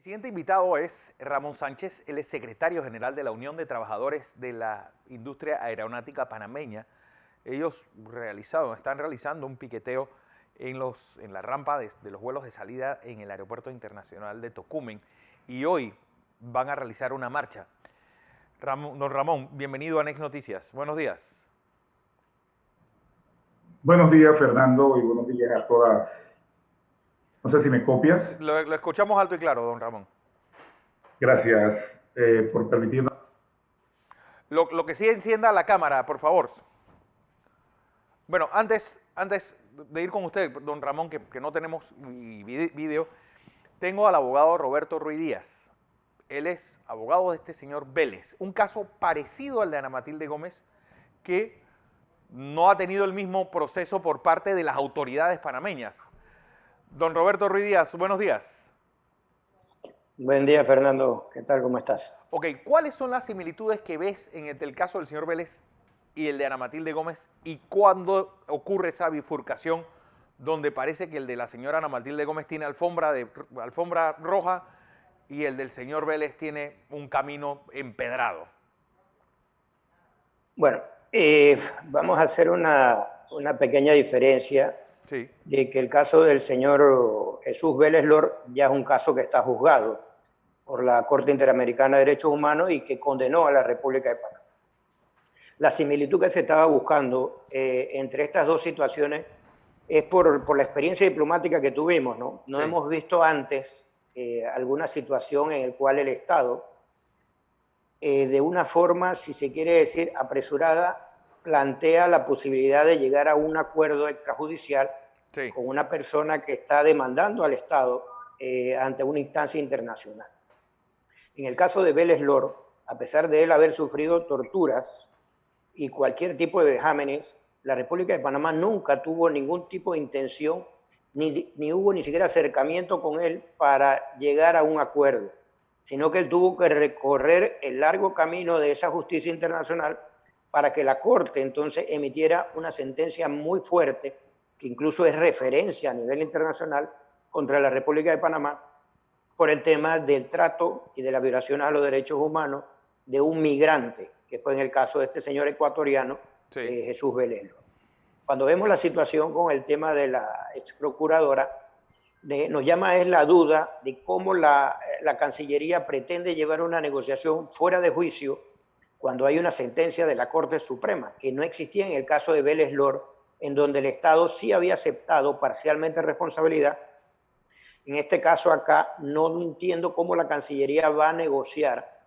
Siguiente invitado es Ramón Sánchez, él es secretario general de la Unión de Trabajadores de la Industria Aeronáutica Panameña. Ellos están realizando un piqueteo en la rampa de los vuelos de salida en el Aeropuerto Internacional de Tocumen y hoy van a realizar una marcha. Don Ramón, bienvenido a Next Noticias. Buenos días. Buenos días, Fernando, y buenos días a todas. No sé si me copias. Lo escuchamos alto y claro, don Ramón. Gracias por permitirnos. Lo que sí, encienda la cámara, por favor. Bueno, antes de ir con usted, don Ramón, que no tenemos video, tengo al abogado Roberto Ruiz Díaz. Él es abogado de este señor Vélez. Un caso parecido al de Ana Matilde Gómez, que no ha tenido el mismo proceso por parte de las autoridades panameñas. Don Roberto Ruiz Díaz, buenos días. Buen día, Fernando. ¿Qué tal? ¿Cómo estás? Ok, ¿cuáles son las similitudes que ves en el caso del señor Vélez y el de Ana Matilde Gómez y cuándo ocurre esa bifurcación donde parece que el de la señora Ana Matilde Gómez tiene alfombra roja y el del señor Vélez tiene un camino empedrado? Bueno, vamos a hacer una pequeña diferencia. Sí. De que el caso del señor Jesús Vélez Lor ya es un caso que está juzgado por la Corte Interamericana de Derechos Humanos y que condenó a la República de Panamá. La similitud que se estaba buscando entre estas dos situaciones es por la experiencia diplomática que tuvimos, ¿no? No Sí. hemos visto antes alguna situación en la cual el Estado, de una forma, si se quiere decir, apresurada, plantea la posibilidad de llegar a un acuerdo extrajudicial Sí. con una persona que está demandando al Estado ante una instancia internacional. En el caso de Vélez Lor, a pesar de él haber sufrido torturas y cualquier tipo de vejámenes, la República de Panamá nunca tuvo ningún tipo de intención, ni hubo ni siquiera acercamiento con él para llegar a un acuerdo, sino que él tuvo que recorrer el largo camino de esa justicia internacional para que la Corte entonces emitiera una sentencia muy fuerte, que incluso es referencia a nivel internacional contra la República de Panamá, por el tema del trato y de la violación a los derechos humanos de un migrante, que fue en el caso de este señor ecuatoriano, Sí. Jesús Vélez. Cuando vemos la situación con el tema de la ex procuradora, nos llama es la duda de cómo la Cancillería pretende llevar una negociación fuera de juicio cuando hay una sentencia de la Corte Suprema, que no existía en el caso de Vélez Lor, en donde el Estado sí había aceptado parcialmente responsabilidad. En este caso acá no entiendo cómo la Cancillería va a negociar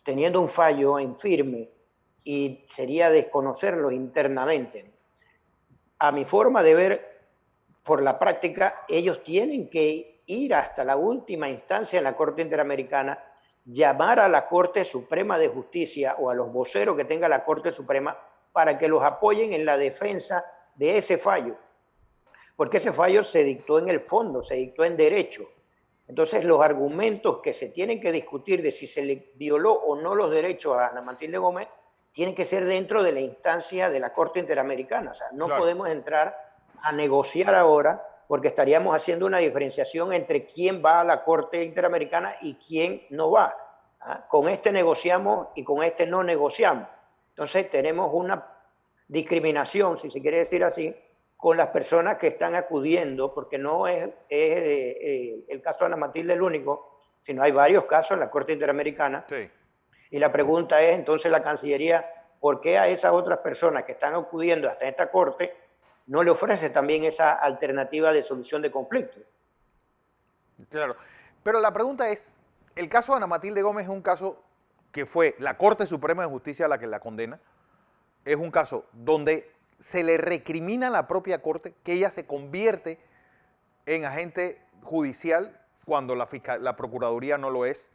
teniendo un fallo en firme y sería desconocerlo internamente. A mi forma de ver, por la práctica, ellos tienen que ir hasta la última instancia en la Corte Interamericana, llamar a la Corte Suprema de Justicia o a los voceros que tenga la Corte Suprema para que los apoyen en la defensa de ese fallo. Porque ese fallo se dictó en el fondo, se dictó en derecho. Entonces, los argumentos que se tienen que discutir de si se le violó o no los derechos a Ana Matilde Gómez tienen que ser dentro de la instancia de la Corte Interamericana. O sea, no Claro. podemos entrar a negociar ahora porque estaríamos haciendo una diferenciación entre quién va a la Corte Interamericana y quién no va. Con este negociamos y con este no negociamos. Entonces tenemos una discriminación, si se quiere decir así, con las personas que están acudiendo, porque no es el caso de Ana Matilde el único, sino hay varios casos en la Corte Interamericana. Sí. Y la pregunta es entonces la Cancillería, ¿por qué a esas otras personas que están acudiendo hasta esta Corte no le ofrece también esa alternativa de solución de conflicto? Claro. Pero la pregunta es, el caso de Ana Matilde Gómez es un caso que fue la Corte Suprema de Justicia la que la condena. Es un caso donde se le recrimina a la propia Corte que ella se convierte en agente judicial cuando la Procuraduría no lo es,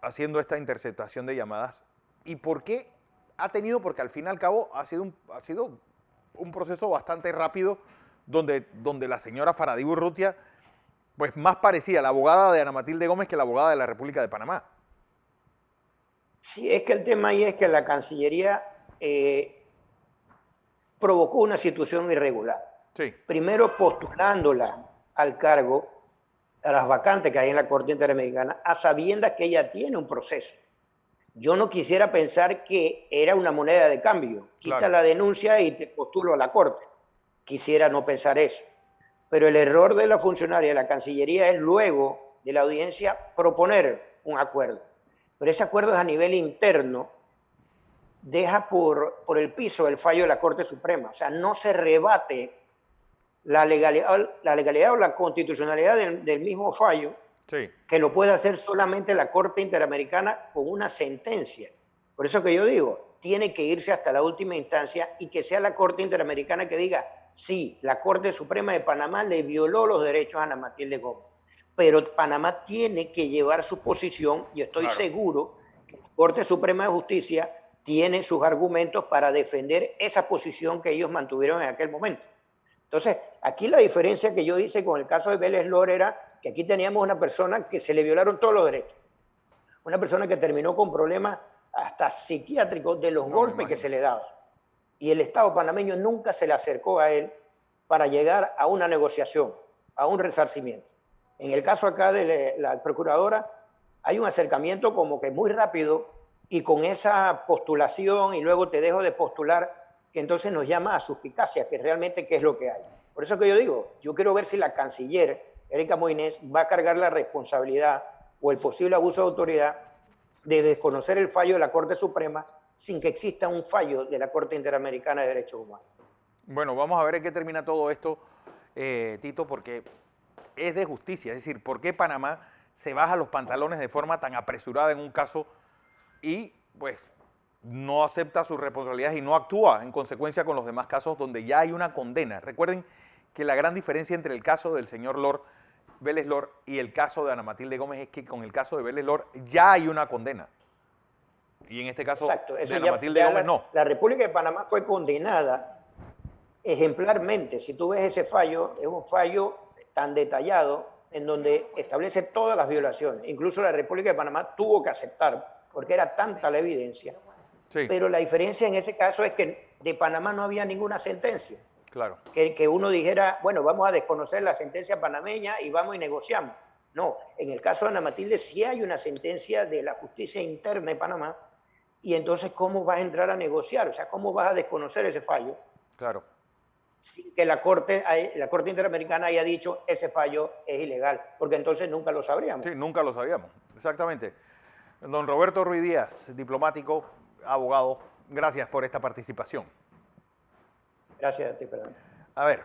haciendo esta interceptación de llamadas. ¿Y por qué ha tenido? Porque al fin y al cabo ha sido un proceso bastante rápido donde la señora Faradí Urrutia pues más parecía la abogada de Ana Matilde Gómez que la abogada de la República de Panamá. Sí, es que el tema ahí es que la Cancillería provocó una situación irregular. Sí. Primero postulándola al cargo, a las vacantes que hay en la Corte Interamericana, a sabiendas que ella tiene un proceso. Yo no quisiera pensar que era una moneda de cambio. Quita Claro. la denuncia y te postulo a la Corte. Quisiera no pensar eso. Pero el error de la funcionaria de la Cancillería es luego de la audiencia proponer un acuerdo. Pero ese acuerdo es a nivel interno, deja por el piso el fallo de la Corte Suprema. O sea, no se rebate la legalidad o la constitucionalidad del mismo fallo, Sí. que lo puede hacer solamente la Corte Interamericana con una sentencia. Por eso que yo digo, tiene que irse hasta la última instancia y que sea la Corte Interamericana que diga, sí, la Corte Suprema de Panamá le violó los derechos a Ana Matilde Gómez. Pero Panamá tiene que llevar su posición y estoy seguro que la Corte Suprema de Justicia tiene sus argumentos para defender esa posición que ellos mantuvieron en aquel momento. Entonces, aquí la diferencia que yo hice con el caso de Vélez Lor era que aquí teníamos una persona que se le violaron todos los derechos. Una persona que terminó con problemas hasta psiquiátricos de los golpes que se le daban. Y el Estado panameño nunca se le acercó a él para llegar a una negociación, a un resarcimiento. En el caso acá de la procuradora, hay un acercamiento como que muy rápido y con esa postulación y luego te dejo de postular, que entonces nos llama a suspicacia, que realmente qué es lo que hay. Por eso que yo digo, yo quiero ver si la canciller, Erika Moines, va a cargar la responsabilidad o el posible abuso de autoridad de desconocer el fallo de la Corte Suprema sin que exista un fallo de la Corte Interamericana de Derechos Humanos. Bueno, vamos a ver en qué termina todo esto, Tito, porque es de justicia. Es decir, ¿por qué Panamá se baja los pantalones de forma tan apresurada en un caso y pues no acepta sus responsabilidades y no actúa en consecuencia con los demás casos donde ya hay una condena? Recuerden que la gran diferencia entre el caso del señor Vélez Lor y el caso de Ana Matilde Gómez es que con el caso de Vélez Lor ya hay una condena. Y en este caso de Ana Matilde Gómez no. La República de Panamá fue condenada ejemplarmente. Si tú ves ese fallo, es un fallo tan detallado en donde establece todas las violaciones. Incluso la República de Panamá tuvo que aceptar, porque era tanta la evidencia. Sí. Pero la diferencia en ese caso es que de Panamá no había ninguna sentencia. Claro. Que uno dijera, bueno, vamos a desconocer la sentencia panameña y vamos y negociamos. No, en el caso de Ana Matilde sí hay una sentencia de la justicia interna de Panamá y entonces ¿cómo vas a entrar a negociar? O sea, ¿cómo vas a desconocer ese fallo? Claro. Sin que la Corte Interamericana haya dicho ese fallo es ilegal, porque entonces nunca lo sabríamos. Sí, nunca lo sabíamos, exactamente. Don Roberto Ruiz Díaz, diplomático, abogado, gracias por esta participación. Gracias a ti, Fernando. A ver,